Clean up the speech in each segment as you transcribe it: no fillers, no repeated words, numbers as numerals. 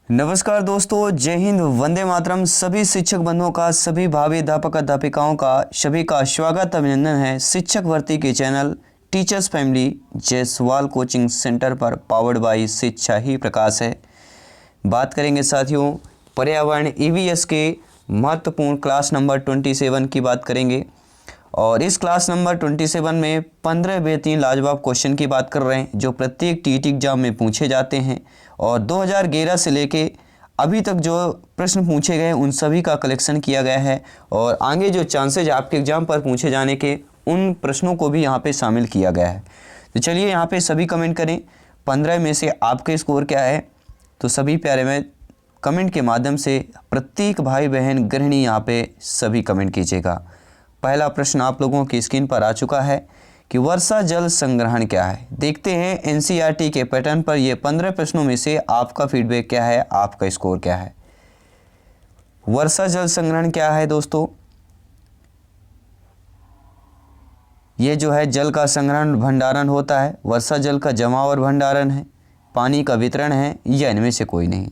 नमस्कार दोस्तों, जय हिंद, वंदे मातरम। सभी शिक्षक बंधुओं का, सभी भावी अध्यापक अध्यापिकाओं का, सभी का स्वागत अभिनंदन है शिक्षक भर्ती के channel teachers family Jaiswal coaching centre पर, पावर्ड बाय शिक्षा ही प्रकाश है। बात करेंगे साथियों पर्यावरण ईवीएस के महत्वपूर्ण क्लास नंबर 27 की बात करेंगे। और इस क्लास नंबर 27 में 15 बेहतरीन लाजवाब क्वेश्चन की बात कर रहे हैं जो प्रत्येक टीईटी एग्जाम में पूछे जाते हैं। और 2011 से लेके अभी तक जो प्रश्न पूछे गए उन सभी का कलेक्शन किया गया है और आगे जो चांसेज आपके एग्जाम पर पूछे जाने के उन प्रश्नों को भी यहाँ पे शामिल किया गया है। तो चलिए यहाँ पे सभी कमेंट करें, 15 में से आपके स्कोर क्या है। तो सभी प्यारे में कमेंट के माध्यम से प्रत्येक भाई बहन गृहिणी यहाँ पे सभी कमेंट कीजिएगा। पहला प्रश्न आप लोगों की स्क्रीन पर आ चुका है कि वर्षा जल संग्रहण क्या है। देखते हैं एनसीईआरटी के पैटर्न पर ये 15 प्रश्नों में से आपका फीडबैक क्या है, आपका स्कोर क्या है। वर्षा जल संग्रहण क्या है दोस्तों? ये जो है जल का संग्रहण भंडारण होता है, वर्षा जल का जमाव और भंडारण है, पानी का वितरण है, या इनमें से कोई नहीं।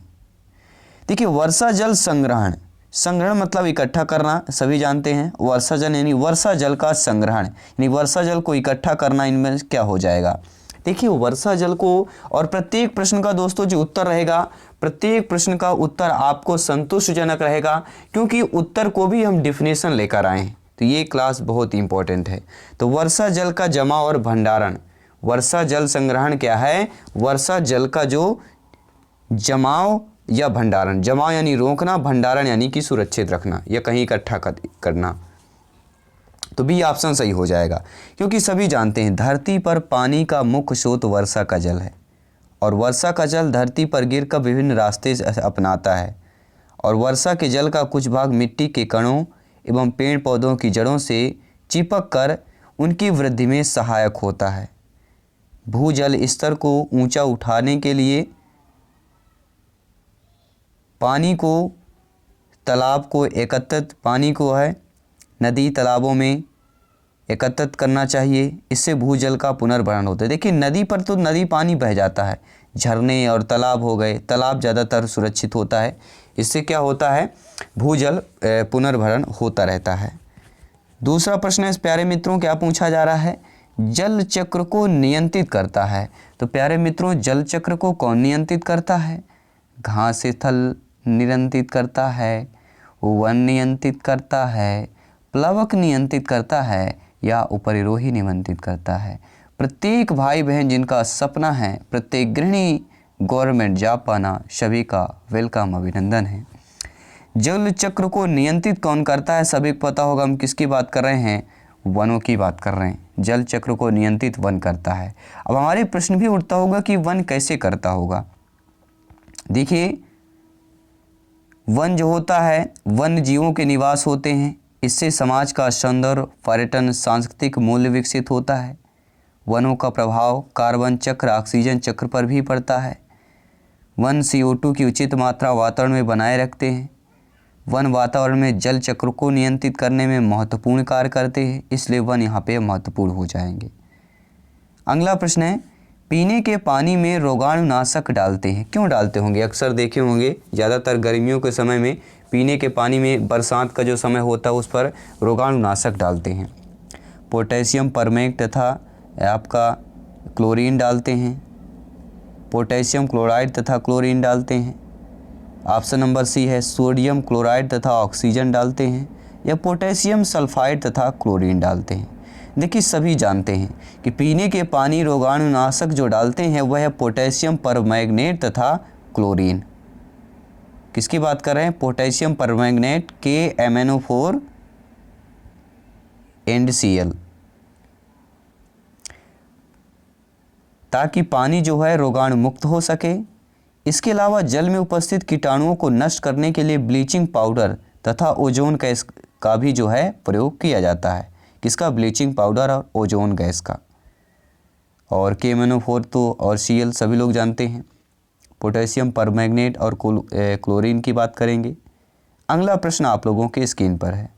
देखिए वर्षा जल संग्रहण, संग्रहण मतलब इकट्ठा करना, सभी जानते हैं। वर्षा जल यानी वर्षा जल का संग्रहण यानी वर्षा जल को इकट्ठा करना, इनमें क्या हो जाएगा। देखिए वर्षा जल को, और प्रत्येक प्रश्न का दोस्तों जो उत्तर रहेगा, प्रत्येक प्रश्न का उत्तर आपको संतुष्टिजनक रहेगा क्योंकि उत्तर को भी हम डिफिनेशन लेकर आए हैं। तो ये क्लास बहुत इंपॉर्टेंट है। तो वर्षा जल का जमा और भंडारण, वर्षा जल संग्रहण क्या है? वर्षा जल का जो जमाव या भंडारण, जमाव यानी रोकना, भंडारण यानी कि सुरक्षित रखना या कहीं इकट्ठा करना। तो बी ऑप्शन सही हो जाएगा क्योंकि सभी जानते हैं धरती पर पानी का मुख्य स्रोत वर्षा का जल है और वर्षा का जल धरती पर गिरकर विभिन्न रास्ते अपनाता है और वर्षा के जल का कुछ भाग मिट्टी के कणों एवं पेड़ पौधों की जड़ों से चिपक कर उनकी वृद्धि में सहायक होता है। भूजल स्तर को ऊंचा उठाने के लिए पानी को, तालाब को एकत्रित, पानी को है नदी तालाबों में एकत्रित करना चाहिए, इससे भूजल का पुनर्भरण होता है। देखिए नदी पर तो नदी पानी बह जाता है, झरने और तालाब हो गए, तालाब ज़्यादातर सुरक्षित होता है, इससे क्या होता है भूजल पुनर्भरण होता रहता है। दूसरा प्रश्न है प्यारे मित्रों, क्या पूछा जा रहा है? जल चक्र को नियंत्रित करता है। तो प्यारे मित्रों जल चक्र को कौन नियंत्रित करता है? घास स्थल नियंत्रित करता है, वन नियंत्रित करता है, प्लवक नियंत्रित करता है, या उपरिरोही नियंत्रित करता है। प्रत्येक भाई बहन जिनका सपना है, प्रत्येक गृहिणी गवर्नमेंट जॉब पाना, सभी का वेलकम, अभिनंदन है। जल चक्र को नियंत्रित कौन करता है? सभी को पता होगा हम किसकी बात कर रहे हैं, वनों की बात कर रहे हैं। जल चक्र को नियंत्रित वन करता है। अब हमारे प्रश्न भी उठता होगा कि वन कैसे करता होगा। देखिए वन जो होता है, वन जीवों के निवास होते हैं, इससे समाज का सौंदर्य, पर्यटन, सांस्कृतिक मूल्य विकसित होता है। वनों का प्रभाव कार्बन चक्र, ऑक्सीजन चक्र पर भी पड़ता है। वन CO2 की उचित मात्रा वातावरण में बनाए रखते हैं। वन वातावरण में जल चक्र को नियंत्रित करने में महत्वपूर्ण कार्य करते हैं, इसलिए वन यहाँ पे महत्वपूर्ण हो जाएंगे। अगला प्रश्न है पीने के पानी में रोगाणुनाशक डालते हैं, क्यों डालते होंगे? अक्सर देखे होंगे ज़्यादातर गर्मियों के समय में पीने के पानी में, बरसात का जो समय होता है उस पर रोगाणुनाशक डालते हैं। पोटेशियम परमैंगनेट तथा आपका क्लोरीन डालते हैं, पोटेशियम क्लोराइड तथा क्लोरीन डालते हैं। ऑप्शन नंबर सी है सोडियम क्लोराइड तथा ऑक्सीजन डालते हैं, या पोटेशियम सल्फाइड तथा क्लोरीन डालते हैं। देखिए सभी जानते हैं कि पीने के पानी रोगाणुनाशक जो डालते हैं वह है पोटेशियम परमैंगनेट तथा क्लोरीन। किसकी बात कर रहे हैं? Potassium permanganate KMnO4 and Cl, ताकि पानी जो है रोगाणु मुक्त हो सके। इसके अलावा जल में उपस्थित कीटाणुओं को नष्ट करने के लिए ब्लीचिंग पाउडर तथा ओजोन गैस का भी जो है प्रयोग किया जाता है। किसका? ब्लीचिंग पाउडर और ओजोन गैस का। और KMnO4 तो और Cl सभी लोग जानते हैं। पोटेशियम परमैंगनेट और क्लोरीन की बात करेंगे। अगला प्रश्न आप लोगों के स्क्रीन पर है।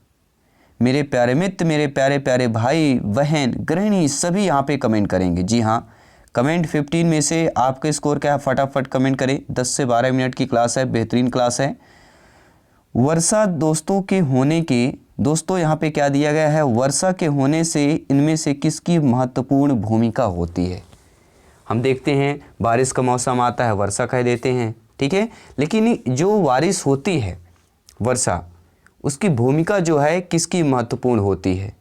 मेरे प्यारे मित्र, मेरे प्यारे प्यारे भाई बहन गृहिणी सभी यहाँ पे कमेंट करेंगे। जी हाँ, कमेंट 15 में से आपके स्कोर क्या है फटाफट कमेंट करें। 10 से 12 मिनट की क्लास है, बेहतरीन क्लास है। वर्षा दोस्तों के होने के, दोस्तों यहाँ पे क्या दिया गया है, वर्षा के होने से इनमें से किसकी महत्वपूर्ण भूमिका होती है। हम देखते हैं बारिश का मौसम आता है, वर्षा कह देते हैं, ठीक है, लेकिन जो बारिश होती है वर्षा, उसकी भूमिका जो है किसकी महत्वपूर्ण होती है।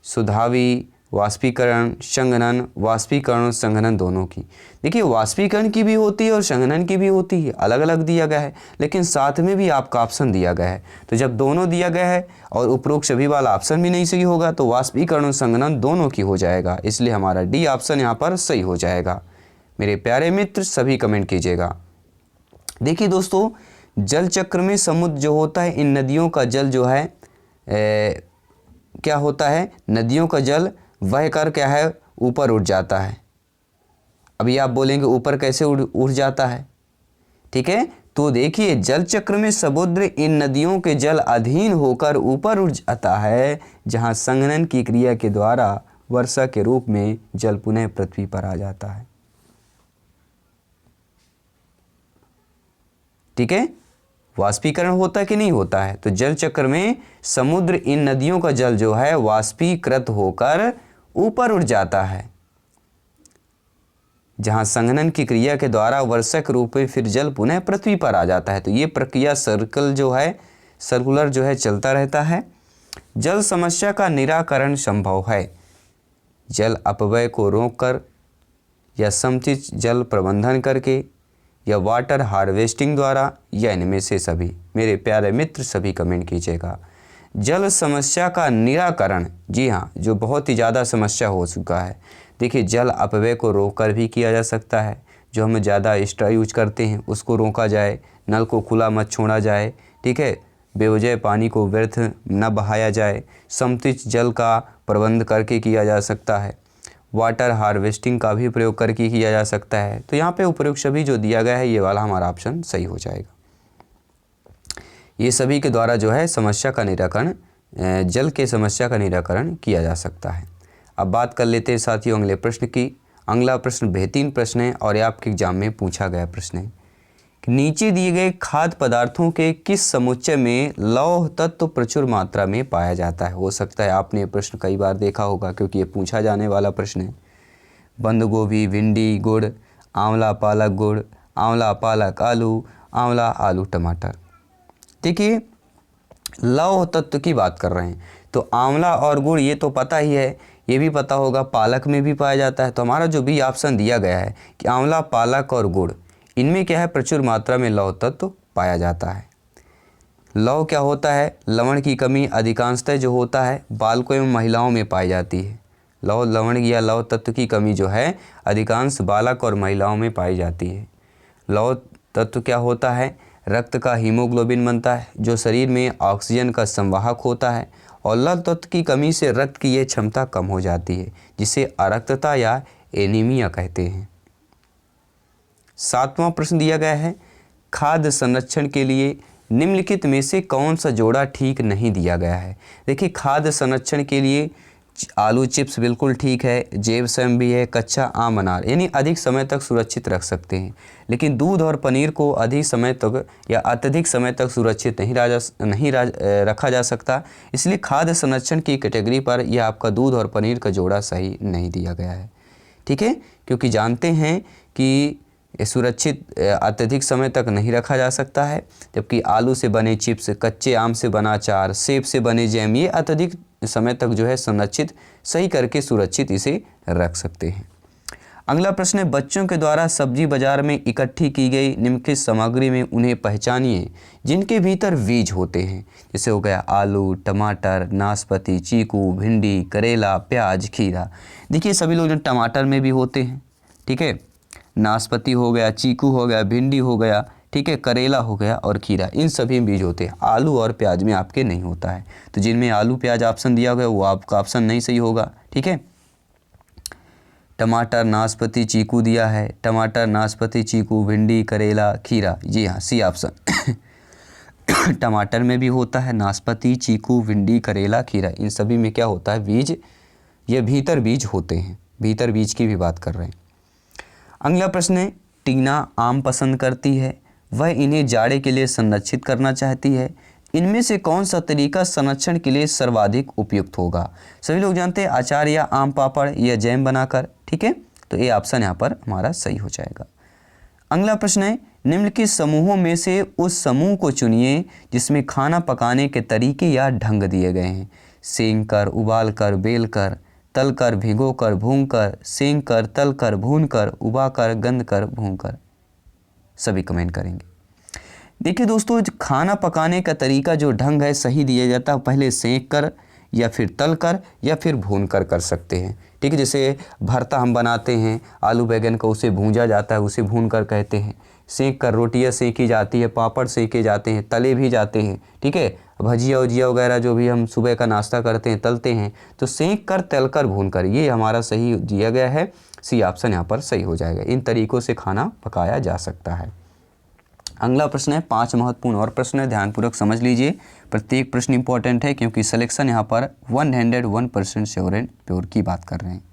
सुधावी, वाष्पीकरण, संघनन, वाष्पीकरण और संघनन दोनों की। देखिए वाष्पीकरण की भी होती है और संघनन की भी होती है, अलग अलग दिया गया है, लेकिन साथ में भी आपका ऑप्शन दिया गया है। तो जब दोनों दिया गया है और उपरोक्त सभी वाला ऑप्शन भी नहीं सही होगा तो वाष्पीकरण और संघनन दोनों की हो जाएगा, इसलिए हमारा डी ऑप्शन यहाँ पर सही हो जाएगा। मेरे प्यारे मित्र सभी कमेंट कीजिएगा। देखिए दोस्तों, जल चक्र में समुद्र जो होता है, इन नदियों का जल जो है क्या होता है, नदियों का जल वह कर क्या है ऊपर उठ जाता है। अभी आप बोलेंगे ऊपर कैसे उठ जाता है, ठीक है, तो देखिए जल चक्र में समुद्र इन नदियों के जल अधीन होकर ऊपर उठ जाता है, जहां संघनन की क्रिया के द्वारा वर्षा के रूप में जल पुनः पृथ्वी पर आ जाता है। ठीक है, वाष्पीकरण होता है कि नहीं होता है, तो जल चक्र में समुद्र इन नदियों का जल जो है वाष्पीकृत होकर ऊपर उठ जाता है, जहां संघनन की क्रिया के द्वारा वर्षा के रूप में फिर जल पुनः पृथ्वी पर आ जाता है। तो ये प्रक्रिया सर्कुलर जो है चलता रहता है। जल समस्या का निराकरण संभव है जल अपव्यय को रोककर या समुचित जल प्रबंधन करके या वाटर हार्वेस्टिंग द्वारा या इनमें से सभी। मेरे प्यारे मित्र सभी कमेंट कीजिएगा। जल समस्या का निराकरण, जी हाँ, जो बहुत ही ज़्यादा समस्या हो चुका है। देखिए जल अपव्यय को रोककर भी किया जा सकता है, जो हम ज़्यादा एक्स्ट्रा यूज करते हैं उसको रोका जाए, नल को खुला मत छोड़ा जाए, ठीक है, बेवजह पानी को व्यर्थ न बहाया जाए, समुचित जल का प्रबंध करके किया जा सकता है, वाटर हार्वेस्टिंग का भी प्रयोग करके किया जा सकता है। तो यहाँ पे उपयुक्त सभी जो दिया गया है ये वाला हमारा ऑप्शन सही हो जाएगा। ये सभी के द्वारा जो है समस्या का निराकरण, जल के समस्या का निराकरण किया जा सकता है। अब बात कर लेते हैं साथियों अगले प्रश्न की। अगला प्रश्न बेहतरीन प्रश्न है और ये आपके एग्जाम में पूछा गया प्रश्न है कि नीचे दिए गए खाद्य पदार्थों के किस समुच्चय में लौह तत्व प्रचुर मात्रा में पाया जाता है। हो सकता है आपने ये प्रश्न कई बार देखा होगा क्योंकि ये पूछा जाने वाला प्रश्न है। बंद गोभी, भिंडी गुड़, आंवला पालक गुड़, आंवला पालक आलू, आंवला आलू टमाटर। देखिए लौह तत्व की बात कर रहे हैं तो आंवला और गुड़ ये तो पता ही है, ये भी पता होगा पालक में भी पाया जाता है। तो हमारा जो भी ऑप्शन दिया गया है कि आंवला पालक और गुड़, इनमें क्या है प्रचुर मात्रा में लौह तत्व पाया जाता है। लौह क्या होता है, लवण की कमी अधिकांशतः जो होता है बालकों एवं महिलाओं में पाई जाती है। लवण या लौह तत्व की कमी जो है अधिकांश बालक और महिलाओं में पाई जाती है। लौह तत्व क्या होता है, रक्त का हीमोग्लोबिन बनता है जो शरीर में ऑक्सीजन का संवाहक होता है, और लौह तत्व की कमी से रक्त की यह क्षमता कम हो जाती है जिसे अरक्तता या एनीमिया कहते हैं। 7वां प्रश्न दिया गया है खाद्य संरक्षण के लिए निम्नलिखित में से कौन सा जोड़ा ठीक नहीं दिया गया है। देखिए खाद्य संरक्षण के लिए आलू चिप्स बिल्कुल ठीक है, जैव स्वयं भी है, कच्चा आम अनार यानी अधिक समय तक सुरक्षित रख सकते हैं, लेकिन दूध और पनीर को अधिक समय तक या अत्यधिक समय तक सुरक्षित नहीं रखा जा सकता, इसलिए खाद्य संरक्षण की कैटेगरी पर यह आपका दूध और पनीर का जोड़ा सही नहीं दिया गया है। ठीक है, क्योंकि जानते हैं कि सुरक्षित अत्यधिक समय तक नहीं रखा जा सकता है, जबकि आलू से बने चिप्स, कच्चे आम से बना अचार, सेब से बने जैम ये अत्यधिक समय तक जो है संरक्षित सही करके सुरक्षित इसे रख सकते हैं। अगला प्रश्न है बच्चों के द्वारा सब्जी बाजार में इकट्ठी की गई निम्नलिखित सामग्री में उन्हें पहचानिए जिनके भीतर बीज होते हैं। जैसे हो गया आलू, टमाटर, नाशपाती, चीकू, भिंडी, करेला, प्याज, खीरा। देखिए सभी लोग टमाटर में भी होते हैं, ठीक है, नाशपाती हो गया, चीकू हो गया, भिंडी हो गया, ठीक है, करेला हो गया और खीरा, इन सभी में बीज होते हैं। आलू और प्याज में आपके नहीं होता है, तो जिनमें आलू प्याज ऑप्शन दिया गया वो आपका ऑप्शन नहीं सही होगा। ठीक है, टमाटर, नाशपाती, चीकू दिया है, टमाटर, नाशपाती, चीकू, भिंडी, करेला, खीरा, जी हाँ सी ऑप्शन टमाटर में भी होता है, नाशपाती, चीकू, भिंडी, करेला, खीरा, इन सभी में क्या होता है बीज, ये भीतर बीज होते हैं। भीतर बीज की भी बात कर रहे हैं। अगला प्रश्न है, टीना आम पसंद करती है, वह इन्हें जाड़े के लिए संरक्षित करना चाहती है। इनमें से कौन सा तरीका संरक्षण के लिए सर्वाधिक उपयुक्त होगा? सभी लोग जानते हैं अचार या आम पापड़ या जैम बनाकर, ठीक है, तो ये ऑप्शन यहाँ पर हमारा सही हो जाएगा। अगला प्रश्न है, निम्न के समूहों में से उस समूह को चुनिए जिसमें खाना पकाने के तरीके या ढंग दिए गए हैं। सेंक कर, उबाल कर, बेल कर, तल कर, भिगो कर, भून कर, सेंक कर, तल कर, भून कर, उबा कर, गंध कर, भून कर। सभी कमेंट करेंगे। देखिए दोस्तों, खाना पकाने का तरीका जो ढंग है सही दिया जाता है, पहले सेंक कर या फिर तल कर या फिर भून कर सकते हैं, ठीक है। जैसे भरता हम बनाते हैं आलू बैगन का, उसे भूंजा जाता है, उसे भून कर कहते हैं। सेंक कर रोटियाँ सेंकी जाती है, पापड़ सेंके जाते हैं, तले भी जाते हैं, ठीक है। भजिया उजिया वगैरह जो भी हम सुबह का नाश्ता करते हैं तलते हैं, तो सेंक कर, तल कर, भून कर, ये हमारा सही दिया गया है। सी ऑप्शन यहाँ पर सही हो जाएगा। इन तरीक़ों से खाना पकाया जा सकता है। अगला प्रश्न है, 5 महत्वपूर्ण और प्रश्न है, ध्यानपूर्वक समझ लीजिए। प्रत्येक प्रश्न इंपॉर्टेंट है क्योंकि सिलेक्शन यहाँ पर 101% श्योर एंड प्योर की बात कर रहे हैं।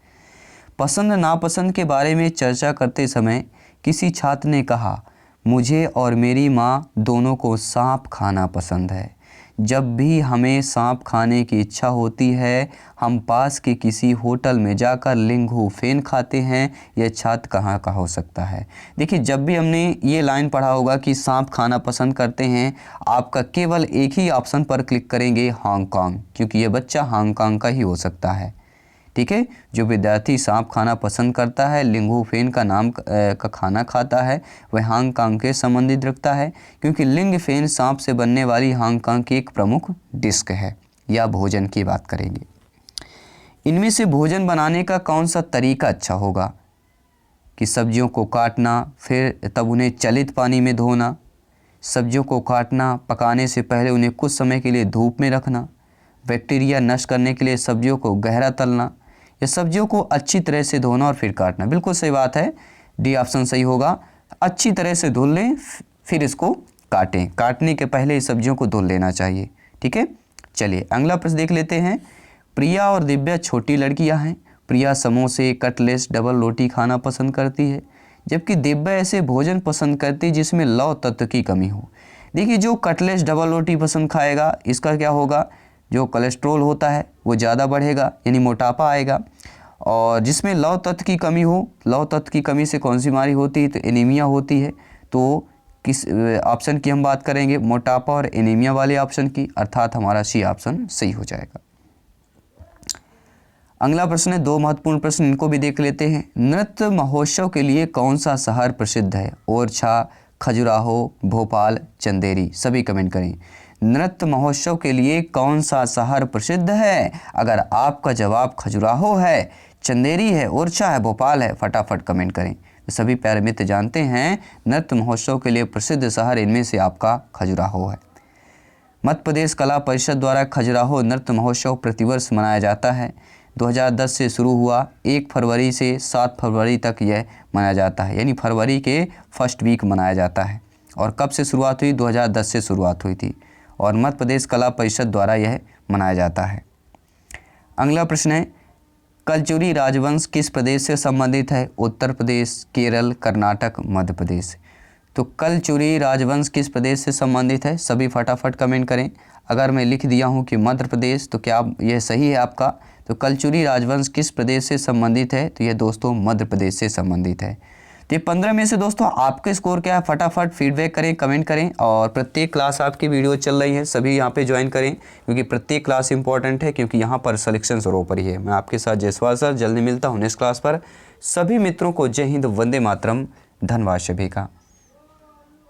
पसंद नापसंद के बारे में चर्चा करते समय किसी छात्र ने कहा, मुझे और मेरी माँ दोनों को सांप खाना पसंद है। जब भी हमें सांप खाने की इच्छा होती है हम पास के किसी होटल में जाकर लिंगू फेन खाते हैं। यह छात्र कहाँ का हो सकता है? देखिए, जब भी हमने ये लाइन पढ़ा होगा कि सांप खाना पसंद करते हैं, आपका केवल एक ही ऑप्शन पर क्लिक करेंगे, हांगकांग, क्योंकि ये बच्चा हांगकांग का ही हो सकता है, ठीक है। जो विद्यार्थी सांप खाना पसंद करता है, लिंगू फेन का नाम का खाना खाता है, वह हांगकांग के संबंधित रखता है, क्योंकि लिंग फेन सांप से बनने वाली हांगकांग की एक प्रमुख डिश है। या भोजन की बात करेंगे, इनमें से भोजन बनाने का कौन सा तरीका अच्छा होगा? कि सब्जियों को काटना, फिर तब उन्हें चलित पानी में धोना, सब्जियों को काटना, पकाने से पहले उन्हें कुछ समय के लिए धूप में रखना, बैक्टीरिया नष्ट करने के लिए सब्जियों को गहरा तलना, या सब्जियों को अच्छी तरह से धोना और फिर काटना। बिल्कुल सही बात है, डी ऑप्शन सही होगा। अच्छी तरह से धुल लें फिर इसको काटें, काटने के पहले सब्जियों को धुल लेना चाहिए, ठीक है। चलिए अगला प्रश्न देख लेते हैं। प्रिया और दिव्या छोटी लड़कियां हैं। प्रिया समोसे, कटलेट्स, डबल रोटी खाना पसंद करती है, जबकि दिव्या ऐसे भोजन पसंद करती है जिसमें लौह तत्व की कमी हो। देखिए, जो कटलेट्स डबल रोटी पसंद खाएगा, इसका क्या होगा, जो कोलेस्ट्रॉल होता है वो ज़्यादा बढ़ेगा, यानी मोटापा आएगा। और जिसमें लौह तत्व की कमी हो, लौह तत्व की कमी से कौन सी बीमारी होती है? तो एनीमिया होती है। तो किस ऑप्शन की हम बात करेंगे? मोटापा और एनीमिया वाले ऑप्शन की, अर्थात हमारा सी ऑप्शन सही हो जाएगा। अगला प्रश्न है, 2 महत्वपूर्ण प्रश्न, इनको भी देख लेते हैं। नृत्य महोत्सव के लिए कौन सा शहर प्रसिद्ध है? ओरछा, खजुराहो, भोपाल, चंदेरी। सभी कमेंट करें। नृत्य महोत्सव के लिए कौन सा शहर प्रसिद्ध है? अगर आपका जवाब खजुराहो है, चंदेरी है, ओरछा है, भोपाल है, फटाफट कमेंट करें। तो सभी प्यारे मित्र जानते हैं नृत्य महोत्सव के लिए प्रसिद्ध शहर इनमें से आपका खजुराहो है। मध्य प्रदेश कला परिषद द्वारा खजुराहो नृत्य महोत्सव प्रतिवर्ष मनाया जाता है। 2010 से शुरू हुआ, 1 फरवरी से 7 फरवरी तक यह मनाया जाता है, यानी फरवरी के फर्स्ट वीक मनाया जाता है। और कब से शुरुआत हुई? 2010 से शुरुआत हुई थी और मध्य प्रदेश कला परिषद द्वारा यह मनाया जाता है। अगला प्रश्न है, कलचुरी राजवंश किस प्रदेश से संबंधित है? उत्तर प्रदेश, केरल, कर्नाटक, मध्य प्रदेश। तो कलचुरी राजवंश किस प्रदेश से संबंधित है? सभी फटाफट कमेंट करें। अगर मैं लिख दिया हूँ कि मध्य प्रदेश, तो क्या यह सही है आपका? तो कलचुरी राजवंश किस प्रदेश से संबंधित है? तो यह दोस्तों मध्य प्रदेश से संबंधित है। तो ये 15 में से दोस्तों आपके स्कोर क्या है? फटाफट फीडबैक करें, कमेंट करें। और प्रत्येक क्लास आपकी वीडियो चल रही है, सभी यहाँ पे ज्वाइन करें, क्योंकि प्रत्येक क्लास इंपॉर्टेंट है, क्योंकि यहाँ पर सिलेक्शन सर्वोपरि है। मैं आपके साथ जयसवाल सर, जल्दी मिलता हूँ नेक्स्ट क्लास पर। सभी मित्रों को जय हिंद, वंदे मातरम, धन्यवाद सभी का।